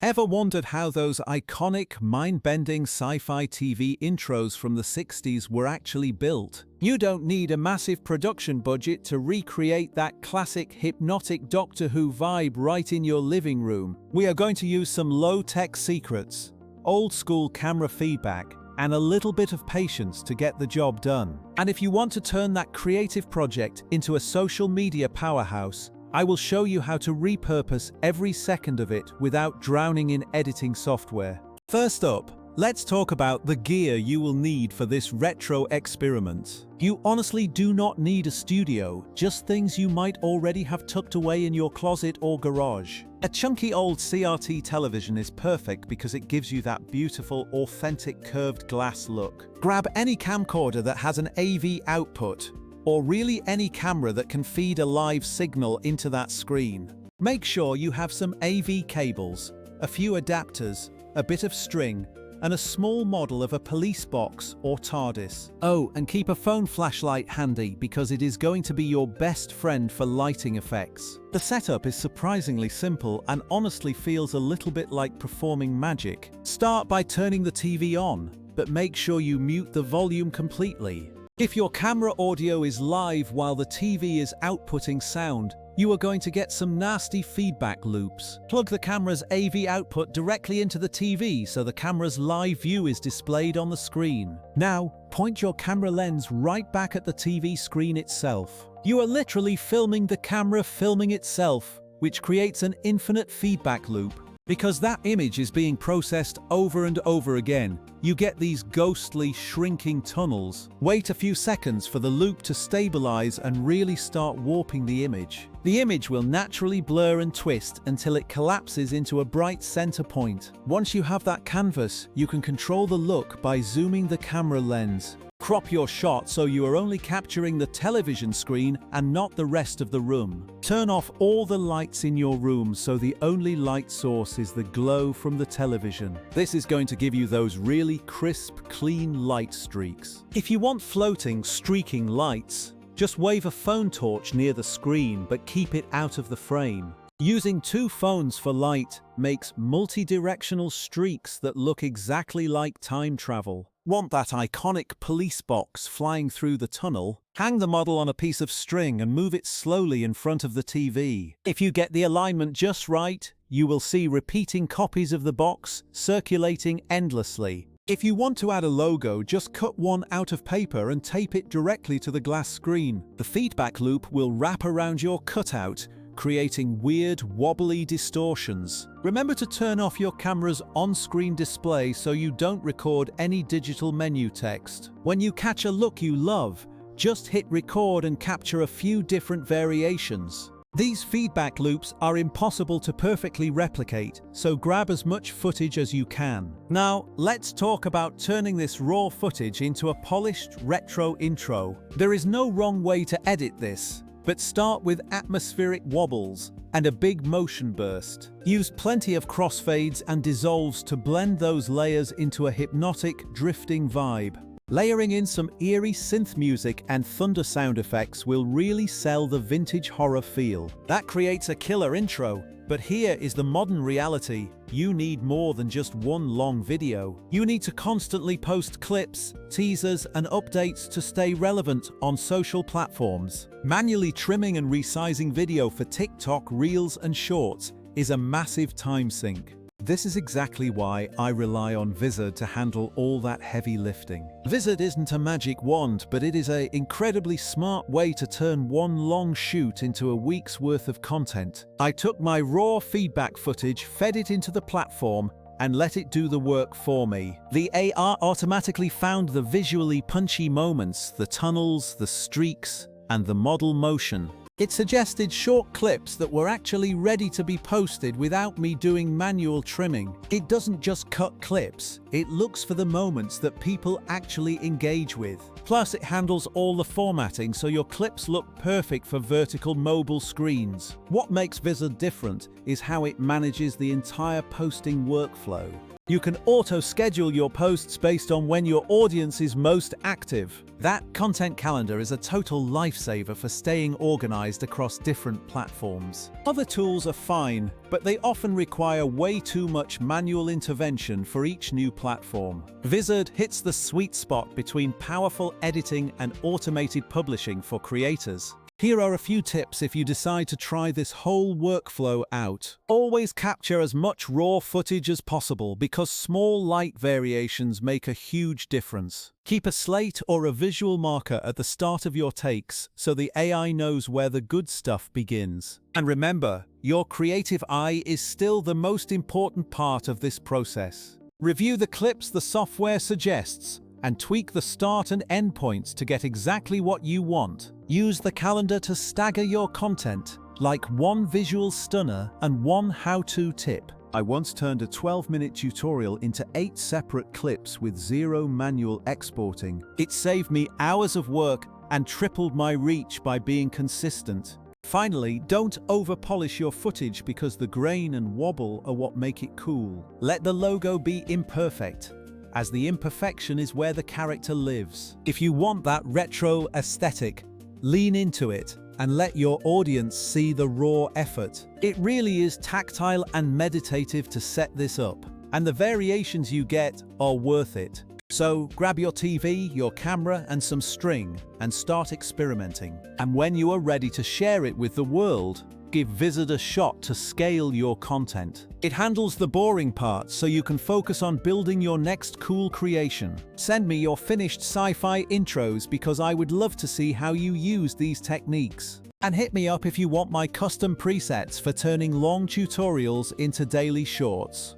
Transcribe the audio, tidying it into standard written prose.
Ever wondered how those iconic, mind-bending sci-fi TV intros from the 60s were actually built? You don't need a massive production budget to recreate that classic hypnotic Doctor Who vibe right in your living room. We are going to use some low-tech secrets, old-school camera feedback, and a little bit of patience to get the job done. And if you want to turn that creative project into a social media powerhouse, I will show you how to repurpose every second of it without drowning in editing software. First up, let's talk about the gear you will need for this retro experiment. You honestly do not need a studio, just things you might already have tucked away in your closet or garage. A chunky old CRT television is perfect because it gives you that beautiful, authentic curved glass look. Grab any camcorder that has an AV output, or really any camera that can feed a live signal into that screen. Make sure you have some AV cables, a few adapters, a bit of string, and a small model of a police box or TARDIS. Oh, and keep a phone flashlight handy because it is going to be your best friend for lighting effects. The setup is surprisingly simple and honestly feels a little bit like performing magic. Start by turning the TV on, but make sure you mute the volume completely. If your camera audio is live while the TV is outputting sound, you are going to get some nasty feedback loops. Plug the camera's AV output directly into the TV so the camera's live view is displayed on the screen. Now, point your camera lens right back at the TV screen itself. You are literally filming the camera filming itself, which creates an infinite feedback loop. Because that image is being processed over and over again, you get these ghostly, shrinking tunnels. Wait a few seconds for the loop to stabilize and really start warping the image. The image will naturally blur and twist until it collapses into a bright center point. Once you have that canvas, you can control the look by zooming the camera lens. Crop your shot so you are only capturing the television screen and not the rest of the room. Turn off all the lights in your room so the only light source is the glow from the television. This is going to give you those really crisp, clean light streaks. If you want floating, streaking lights, just wave a phone torch near the screen but keep it out of the frame. Using two phones for light makes multi-directional streaks that look exactly like time travel. Want that iconic police box flying through the tunnel? Hang the model on a piece of string and move it slowly in front of the TV. If you get the alignment just right, you will see repeating copies of the box circulating endlessly. If you want to add a logo, just cut one out of paper and tape it directly to the glass screen. The feedback loop will wrap around your cutout, creating weird, wobbly distortions. Remember to turn off your camera's on-screen display so you don't record any digital menu text. When you catch a look you love, just hit record and capture a few different variations. These feedback loops are impossible to perfectly replicate, so grab as much footage as you can. Now, let's talk about turning this raw footage into a polished retro intro. There is no wrong way to edit this, but start with atmospheric wobbles and a big motion burst. Use plenty of crossfades and dissolves to blend those layers into a hypnotic, drifting vibe. Layering in some eerie synth music and thunder sound effects will really sell the vintage horror feel. That creates a killer intro, but here is the modern reality. You need more than just one long video. You need to constantly post clips, teasers, and updates to stay relevant on social platforms. Manually trimming and resizing video for TikTok, Reels, and Shorts is a massive time sink. This is exactly why I rely on Vizard to handle all that heavy lifting. Vizard isn't a magic wand, but it is an incredibly smart way to turn one long shoot into a week's worth of content. I took my raw feedback footage, fed it into the platform, and let it do the work for me. The AR automatically found the visually punchy moments, the tunnels, the streaks, and the model motion. It suggested short clips that were actually ready to be posted without me doing manual trimming. It doesn't just cut clips, it looks for the moments that people actually engage with. Plus, it handles all the formatting so your clips look perfect for vertical mobile screens. What makes Vizard different is how it manages the entire posting workflow. You can auto-schedule your posts based on when your audience is most active. That content calendar is a total lifesaver for staying organized across different platforms. Other tools are fine, but they often require way too much manual intervention for each new platform. Vizard hits the sweet spot between powerful editing and automated publishing for creators. Here are a few tips if you decide to try this whole workflow out. Always capture as much raw footage as possible because small light variations make a huge difference. Keep a slate or a visual marker at the start of your takes so the AI knows where the good stuff begins. And remember, your creative eye is still the most important part of this process. Review the clips the software suggests and tweak the start and end points to get exactly what you want. Use the calendar to stagger your content, like one visual stunner and one how-to tip. I once turned a 12-minute tutorial into 8 separate clips with 0 manual exporting. It saved me hours of work and tripled my reach by being consistent. Finally, don't over-polish your footage because the grain and wobble are what make it cool. Let the logo be imperfect, as the imperfection is where the character lives. If you want that retro aesthetic, lean into it and let your audience see the raw effort. It really is tactile and meditative to set this up, and the variations you get are worth it. So grab your TV, your camera, and some string and start experimenting. And when you are ready to share it with the world, give Vizard a shot to scale your content. It handles the boring parts so you can focus on building your next cool creation. Send me your finished sci-fi intros because I would love to see how you use these techniques. And hit me up if you want my custom presets for turning long tutorials into daily shorts.